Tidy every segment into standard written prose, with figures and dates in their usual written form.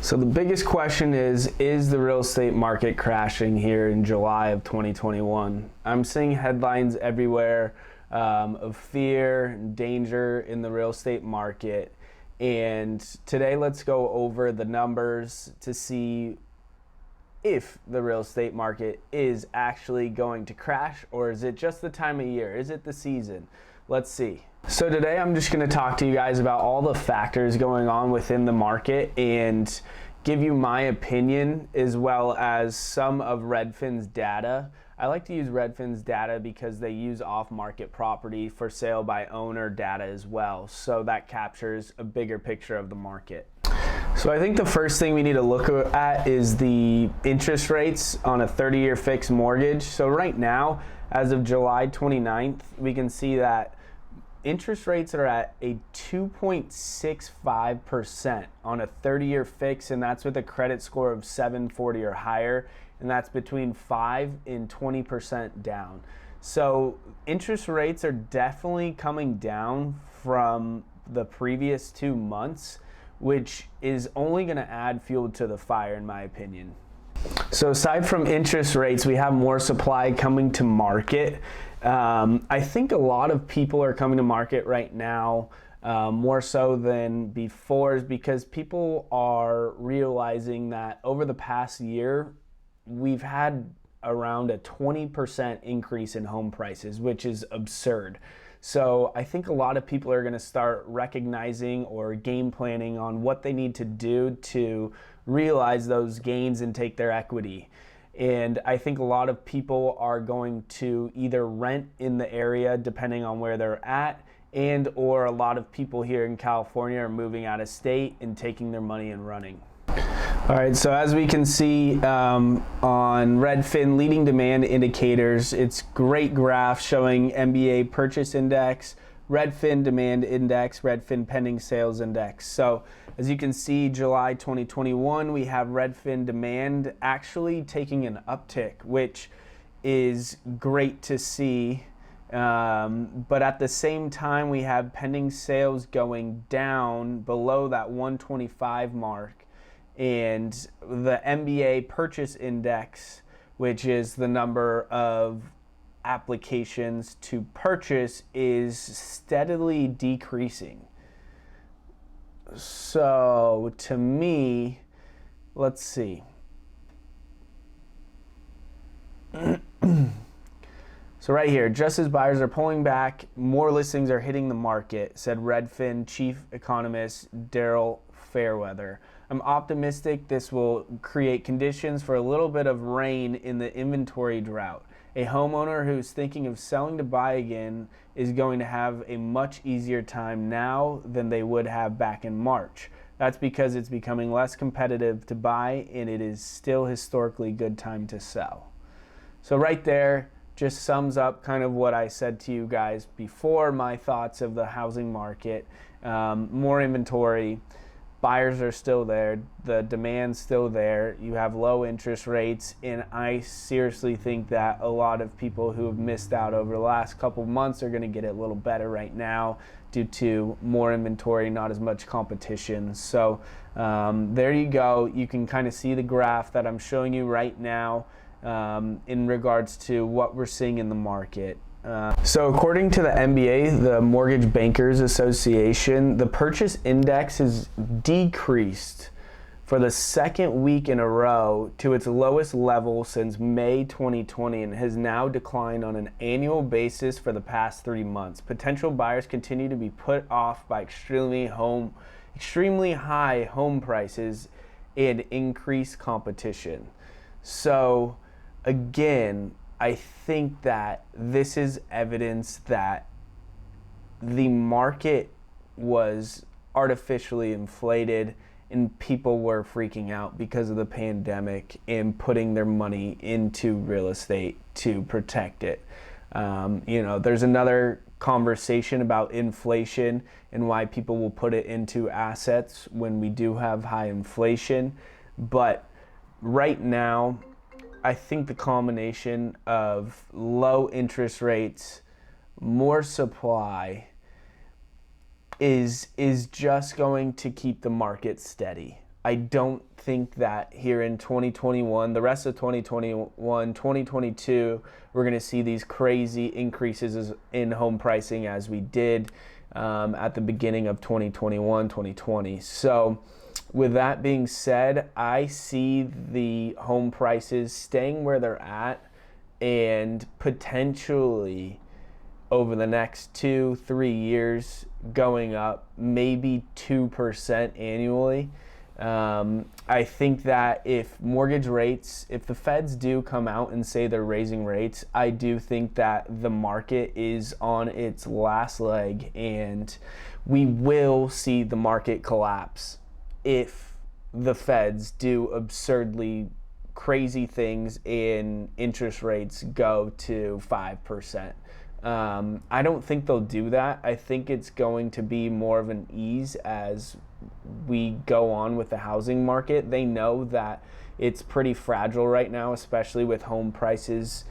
So the biggest question is the real estate market crashing here in July of 2021? I'm seeing headlines everywhere of fear and danger in the real estate market. And today let's go over the numbers to see if the real estate market is actually going to crash, or is it just the time of year? Is it the season? Let's see. So today I'm just going to talk to you guys about all the factors going on within the market and give you my opinion as well as some of Redfin's data. I like to use Redfin's data because they use off-market property for sale by owner data as well. So that captures a bigger picture of the market. So I think the first thing we need to look at is the interest rates on a 30-year fixed mortgage. So right now, as of July 29th, we can see that interest rates are at a 2.65% on a 30-year fix, and that's with a credit score of 740 or higher, and that's between 5 and 20% down. So interest rates are definitely coming down from the previous 2 months, which is only going to add fuel to the fire in my opinion. So aside from interest rates, we have more supply coming to market. I think a lot of people are coming to market right now, more so than before, because people are realizing that over the past year, we've had around a 20% increase in home prices, which is absurd. So I think a lot of people are going to start recognizing or game planning on what they need to do to realize those gains and take their equity. And I think a lot of people are going to either rent in the area depending on where they're at, and or a lot of people here in California are moving out of state and taking their money and running. All right, so as we can see on Redfin leading demand indicators, it's great graph showing MBA purchase index, Redfin demand index, Redfin pending sales index. So as you can see, July 2021, we have Redfin demand actually taking an uptick, which is great to see. But at the same time, we have pending sales going down below that 125 mark. And the MBA purchase index, which is the number of applications to purchase, is steadily decreasing. So to me, let's see. So right here, just as buyers are pulling back, more listings are hitting the market, said Redfin chief economist Daryl Fairweather. I'm optimistic this will create conditions for a little bit of rain in the inventory drought. A homeowner who's thinking of selling to buy again is going to have a much easier time now than they would have back in March. That's because it's becoming less competitive to buy, and it is still historically good time to sell. So right there just sums up kind of what I said to you guys before, my thoughts of the housing market. More inventory. Buyers are still there, the demand's still there, you have low interest rates, and I seriously think that a lot of people who have missed out over the last couple months are going to get it a little better right now due to more inventory, not as much competition. So there you go. You can kind of see the graph that I'm showing you right now in regards to what we're seeing in the market. So according to the MBA, the Mortgage Bankers Association, the purchase index has decreased for the second week in a row to its lowest level since May 2020 and has now declined on an annual basis for the past 3 months. Potential buyers continue to be put off by extremely high home prices and increased competition. So again, I think that this is evidence that the market was artificially inflated and people were freaking out because of the pandemic and putting their money into real estate to protect it. There's another conversation about inflation and why people will put it into assets when we do have high inflation. But right now, I think the combination of low interest rates, more supply, is just going to keep the market steady. I don't think that here in 2021, the rest of 2021, 2022, we're going to see these crazy increases in home pricing as we did at the beginning of 2021, 2020. So with that being said, I see the home prices staying where they're at and potentially over the next 2-3 years going up maybe 2% annually. I think that if the feds do come out and say they're raising rates, I do think that the market is on its last leg and we will see the market collapse if the feds do absurdly crazy things and interest rates go to 5%. I don't think they'll do that. I think it's going to be more of an ease as we go on with the housing market. They know that it's pretty fragile right now, especially with home prices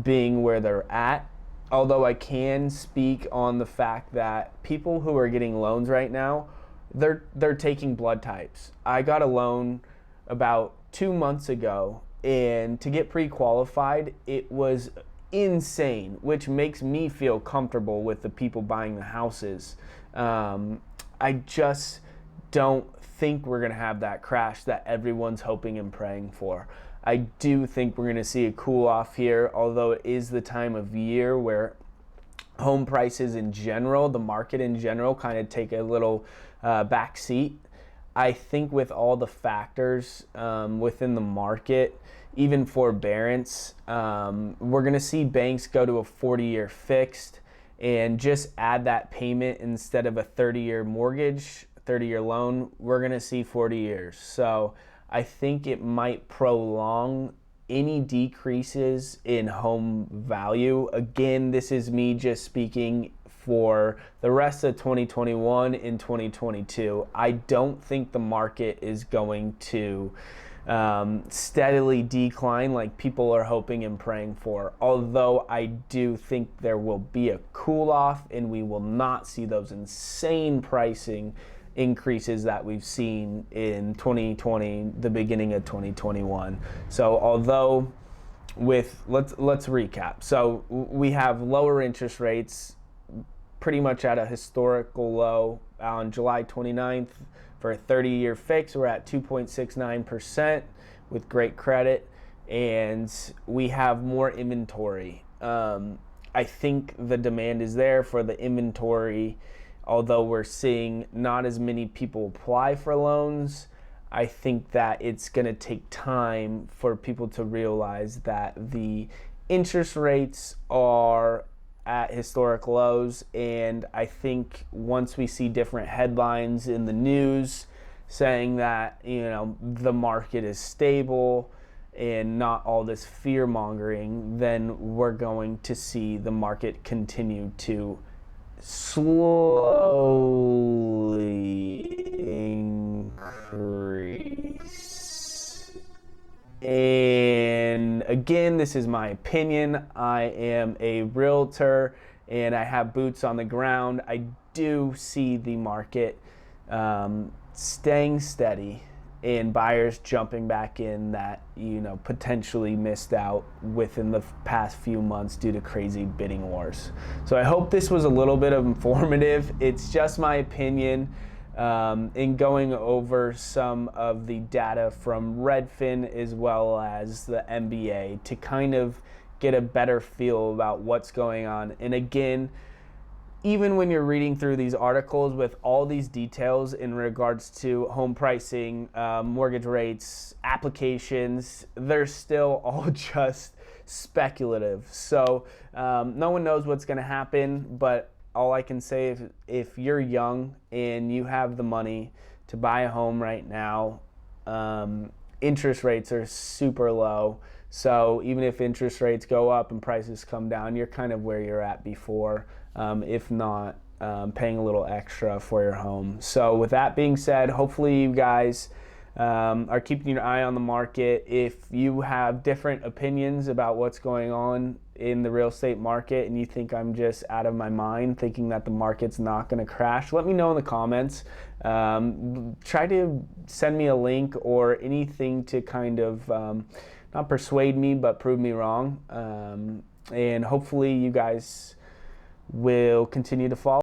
being where they're at. Although I can speak on the fact that people who are getting loans right now, they're taking blood types. I got a loan about 2 months ago, and to get pre-qualified, it was insane, which makes me feel comfortable with the people buying the houses. I just don't think we're going to have that crash that everyone's hoping and praying for. I do think we're going to see a cool off here, although it is the time of year where home prices in general, the market in general, kind of take a little back seat. I think with all the factors within the market, even forbearance, we're going to see banks go to a 40-year fixed and just add that payment instead of a 30-year mortgage, 30-year loan. We're going to see 40 years. So I think it might prolong any decreases in home value. Again, this is me just speaking for the rest of 2021 and 2022. I don't think the market is going to steadily decline like people are hoping and praying for. Although I do think there will be a cool off and we will not see those insane pricing increases that we've seen in 2020, the beginning of 2021. So although let's recap. So we have lower interest rates pretty much at a historical low on July 29th. For a 30-year fix, we're at 2.69% with great credit, and we have more inventory. I think the demand is there for the inventory, although we're seeing not as many people apply for loans. I think that it's going to take time for people to realize that the interest rates are at historic lows, and I think once we see different headlines in the news saying that the market is stable and not all this fear mongering, then we're going to see the market continue to slowly increase. And again, this is my opinion. I am a realtor and I have boots on the ground. I do see the market staying steady and buyers jumping back in that potentially missed out within the past few months due to crazy bidding wars. So I hope this was a little bit of informative. It's just my opinion. In going over some of the data from Redfin as well as the MBA to kind of get a better feel about what's going on. And again, even when you're reading through these articles with all these details in regards to home pricing, mortgage rates, applications, they're still all just speculative. So no one knows what's going to happen, but all I can say, if you're young and you have the money to buy a home right now, interest rates are super low. So even if interest rates go up and prices come down, you're kind of where you're at before, if not paying a little extra for your home. So with that being said, hopefully you guys are keeping your eye on the market. If you have different opinions about what's going on in the real estate market and you think I'm just out of my mind thinking that the market's not going to crash, let me know in the comments. Try to send me a link or anything to kind of not persuade me but prove me wrong. And hopefully you guys will continue to follow.